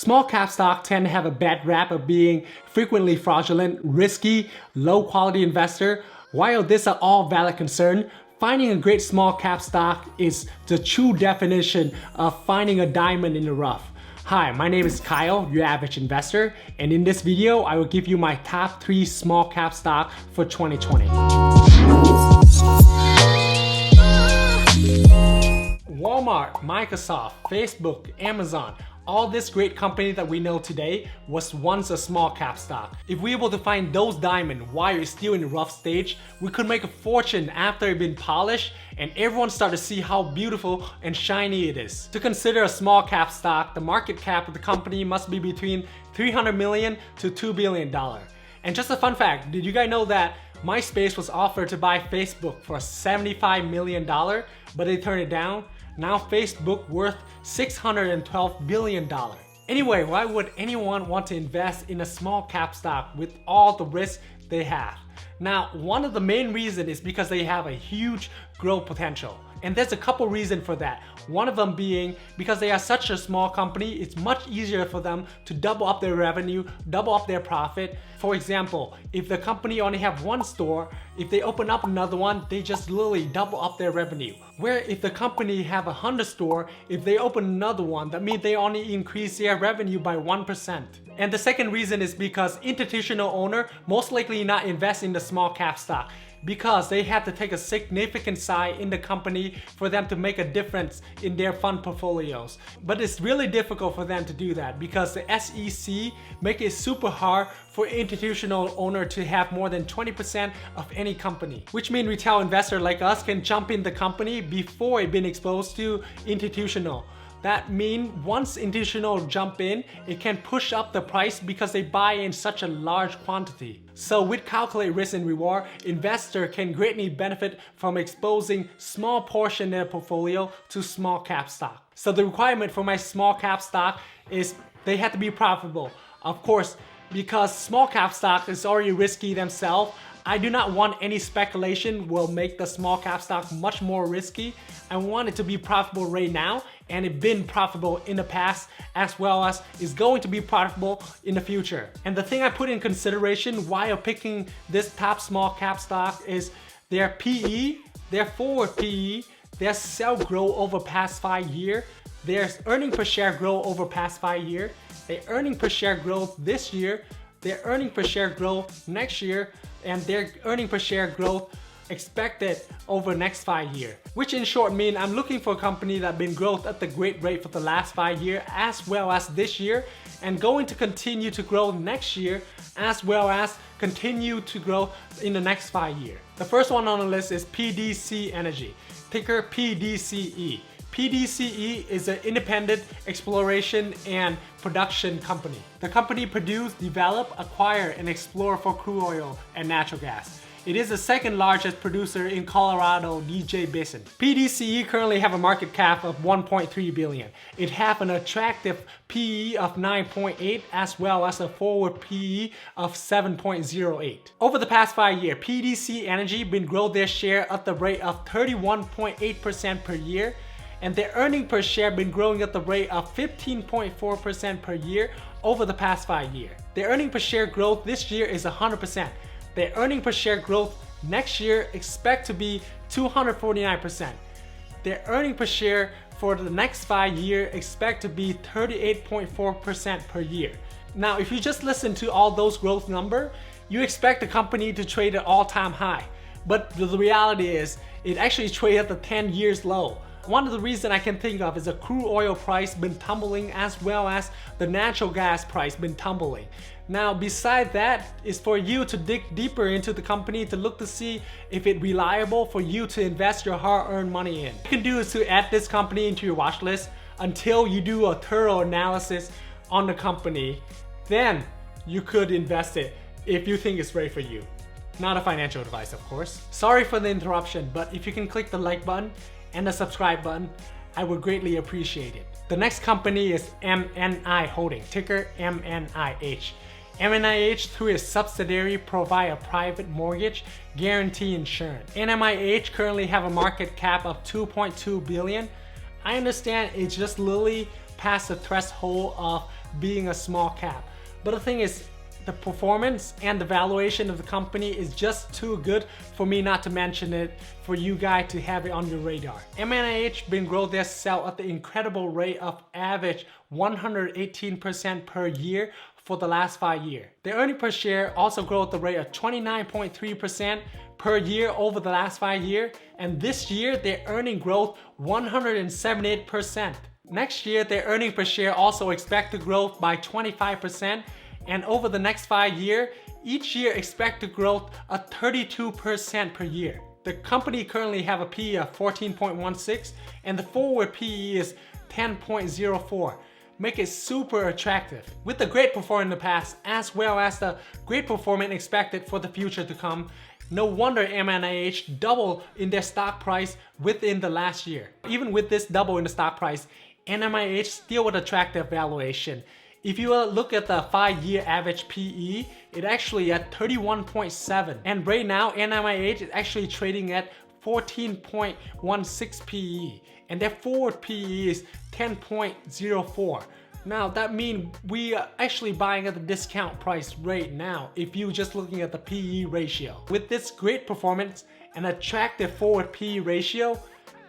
Small cap stock tend to have a bad rap of being frequently fraudulent, risky, low quality investor. While these are all valid concerns, finding a great small cap stock is the true definition of finding a diamond in the rough. Hi, my name is Kyle, your average investor, and in this video, I will give you my top 3 small cap stock for 2020. Walmart, Microsoft, Facebook, Amazon, all this great company that we know today was once a small cap stock. If we're able to find those diamonds while it's still in the rough stage, we could make a fortune after it's been polished and everyone start to see how beautiful and shiny it is. To consider a small cap stock, the market cap of the company must be between $300 million to $2 billion. And just a fun fact, did you guys know that MySpace was offered to buy Facebook for $75 million, but they turned it down? Now Facebook worth $612 billion. Anyway, why would anyone want to invest in a small cap stock with all the risks they have? Now, one of the main reasons is because they have a huge growth potential. And there's a couple reasons for that. One of them being because they are such a small company, it's much easier for them to double up their revenue, double up their profit. For example, if the company only have one store, if they open up another one, they just literally double up their revenue. Where if the company have 100 stores, if they open another one, that means they only increase their revenue by 1%. And the second reason is because institutional owner most likely not invest in the small cap stock, because they have to take a significant side in the company for them to make a difference in their fund portfolios. But it's really difficult for them to do that because the SEC make it super hard for institutional owner to have more than 20% of any company. Which means retail investor like us can jump in the company before it been exposed to institutional. That means once institutional jump in, it can push up the price because they buy in such a large quantity. So with calculated risk and reward, investor can greatly benefit from exposing small portion of their portfolio to small cap stock. So the requirement for my small cap stock is they have to be profitable. Of course, because small cap stock is already risky themselves, I do not want any speculation will make the small cap stock much more risky. I want it to be profitable right now, and it's been profitable in the past as well as is going to be profitable in the future. And the thing I put in consideration while picking this top small cap stock is their PE, their forward PE, their sales growth over past 5 years, their earnings per share growth over past 5 years, their earnings per share growth this year, their earnings per share growth next year, and their earnings per share growth expected over next 5 years. Which in short mean I'm looking for a company that been growth at the great rate for the last 5 years as well as this year, and going to continue to grow next year as well as continue to grow in the next 5 years. The first one on the list is PDC Energy, ticker PDCE. PDCE is an independent exploration and production company. The company produce, develop, acquire, and explore for crude oil and natural gas. It is the second largest producer in Colorado DJ Basin. PDCE currently have a market cap of 1.3 billion. It have an attractive PE of 9.8 as well as a forward PE of 7.08. Over the past 5 years, PDC Energy been grow their share at the rate of 31.8% per year, and their earnings per share been growing at the rate of 15.4% per year over the past 5 years. Their earnings per share growth this year is 100%. Their earnings per share growth next year expect to be 249%. Their earnings per share for the next 5 years expect to be 38.4% per year. Now, if you just listen to all those growth numbers, you expect the company to trade at all-time high. But the reality is, it actually trades at the 10 years low. One of the reasons I can think of is the crude oil price been tumbling as well as the natural gas price been tumbling. Now, beside that is for you to dig deeper into the company to look to see if it's reliable for you to invest your hard-earned money in. What you can do is to add this company into your watch list until you do a thorough analysis on the company. Then you could invest it if you think it's right for you. Not a financial advice, of course. Sorry for the interruption, but if you can click the like button and the subscribe button, I would greatly appreciate it. The next company is MNI Holding, ticker MNIH. MNIH, through its subsidiary, provide a private mortgage guarantee insurance. MNIH currently have a market cap of 2.2 billion. I understand it's just literally past the threshold of being a small cap. But the thing is, the performance and the valuation of the company is just too good for me not to mention it, for you guys to have it on your radar. MNIH been growing their sell at the incredible rate of average 118% per year for the last 5 years. Their earnings per share also grew at the rate of 29.3% per year over the last 5 years, and this year their earning growth 178%. Next year their earnings per share also expect to grow by 25%, and over the next 5 years, each year expect to grow at 32% per year. The company currently have a PE of 14.16 and the forward PE is 10.04. Make it super attractive. With the great performance in the past as well as the great performance expected for the future to come, no wonder MNIH doubled in their stock price within the last year. Even with this double in the stock price, MNIH still with attractive valuation. If you look at the 5-year average PE, it actually at 31.7. And right now, NMIH is actually trading at 14.16 PE. And their forward PE is 10.04. Now that means we are actually buying at the discount price right now if you're just looking at the PE ratio. With this great performance and attractive forward PE ratio,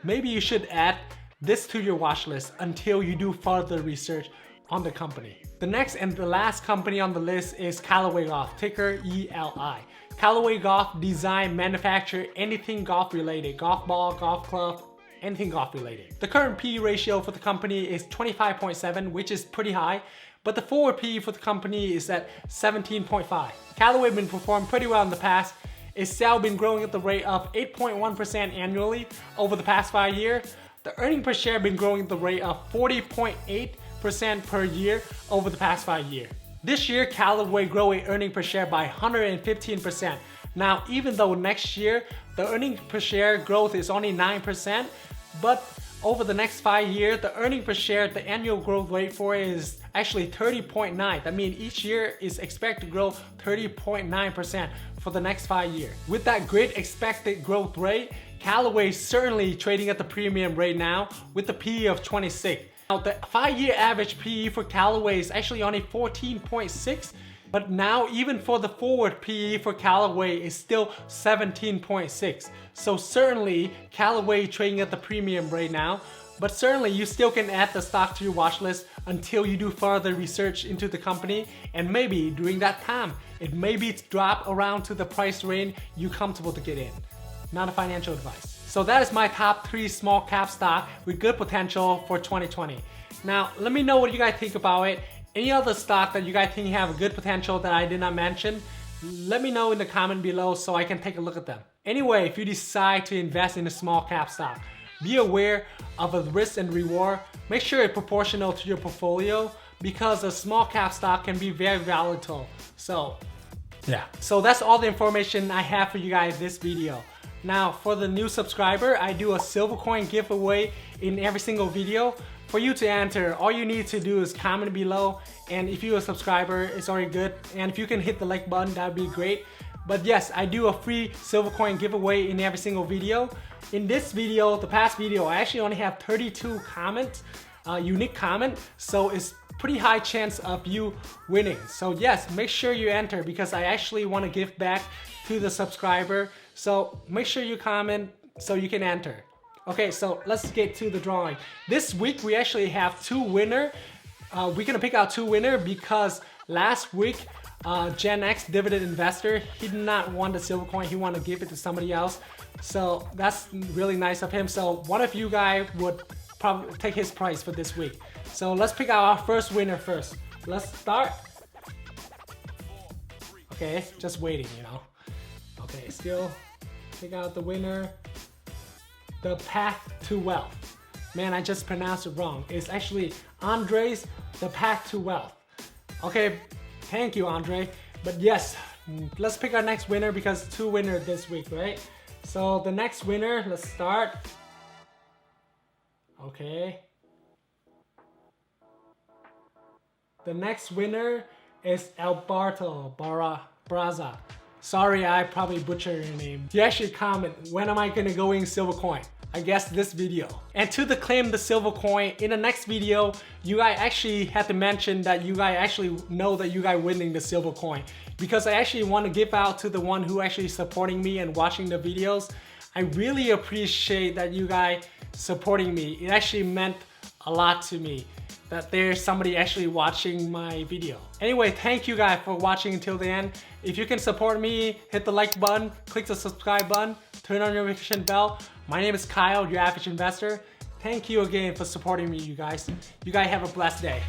maybe you should add this to your watch list until you do further research on the company. The next and the last company on the list is Callaway Golf, ticker ELI. Callaway Golf design, manufacture anything golf related, golf ball, golf club, anything golf related. The current PE ratio for the company is 25.7, which is pretty high, but the forward PE for the company is at 17.5. Callaway been performing pretty well in the past. Its sale been growing at the rate of 8.1% annually over the past 5 years. The earning per share been growing at the rate of 40.8% per year over the past 5 years. This year, Callaway growing earnings per share by 115%. Now, even though next year, the earnings per share growth is only 9%, but over the next 5 years, the earnings per share, the annual growth rate for it is actually 30.9. That means each year is expected to grow 30.9% for the next 5 years. With that great expected growth rate, Callaway is certainly trading at the premium right now with the PE of 26. Now, the 5-year average PE for Callaway is actually only 14.6, but now even for the forward PE for Callaway is still 17.6. So certainly Callaway trading at the premium right now, but certainly you still can add the stock to your watch list until you do further research into the company, and maybe during that time, it maybe drop around to the price range you're comfortable to get in. Not a financial advice. So that is my top 3 small cap stock with good potential for 2020. Now, let me know what you guys think about it. Any other stock that you guys think have a good potential that I did not mention, let me know in the comment below so I can take a look at them. Anyway, if you decide to invest in a small cap stock, be aware of the risk and reward. Make sure it's proportional to your portfolio because a small cap stock can be very volatile. So that's all the information I have for you guys this video. Now, for the new subscriber, I do a silver coin giveaway in every single video. For you to enter, all you need to do is comment below, and if you're a subscriber, it's already good. And if you can hit the like button, that'd be great. But yes, I do a free silver coin giveaway in every single video. In this video, the past video, I actually only have 32 comments, unique comment, so it's pretty high chance of you winning. So yes, make sure you enter because I actually want to give back to the subscriber. So make sure you comment so you can enter. Okay, so let's get to the drawing. This week we actually have 2 winners. We're gonna pick out 2 winners because last week Gen X dividend investor, he did not want the silver coin, he wanted to give it to somebody else. So that's really nice of him. So one of you guys would probably take his prize for this week. So let's pick out our first winner first. Let's start. Okay, just waiting, you know. Okay, still pick out the winner. The Path to Wealth. Man, I just pronounced it wrong. It's actually Andre's The Path to Wealth. Okay, thank you, Andre. But yes, let's pick our next winner because 2 winners this week, right? So the next winner, let's start. Okay. The next winner is Alberto Braza. Sorry, I probably butchered your name. You actually comment, when am I gonna go in silver coin? I guess this video. And to claim the silver coin, in the next video, you guys actually had to mention that you guys actually know that you guys winning the silver coin. Because I actually want to give out to the one who actually supporting me and watching the videos. I really appreciate that you guys supporting me. It actually meant a lot to me that there's somebody actually watching my video. Anyway, thank you guys for watching until the end. If you can support me, hit the like button, click the subscribe button, turn on your notification bell. My name is Kyle, your average investor. Thank you again for supporting me, you guys. You guys have a blessed day.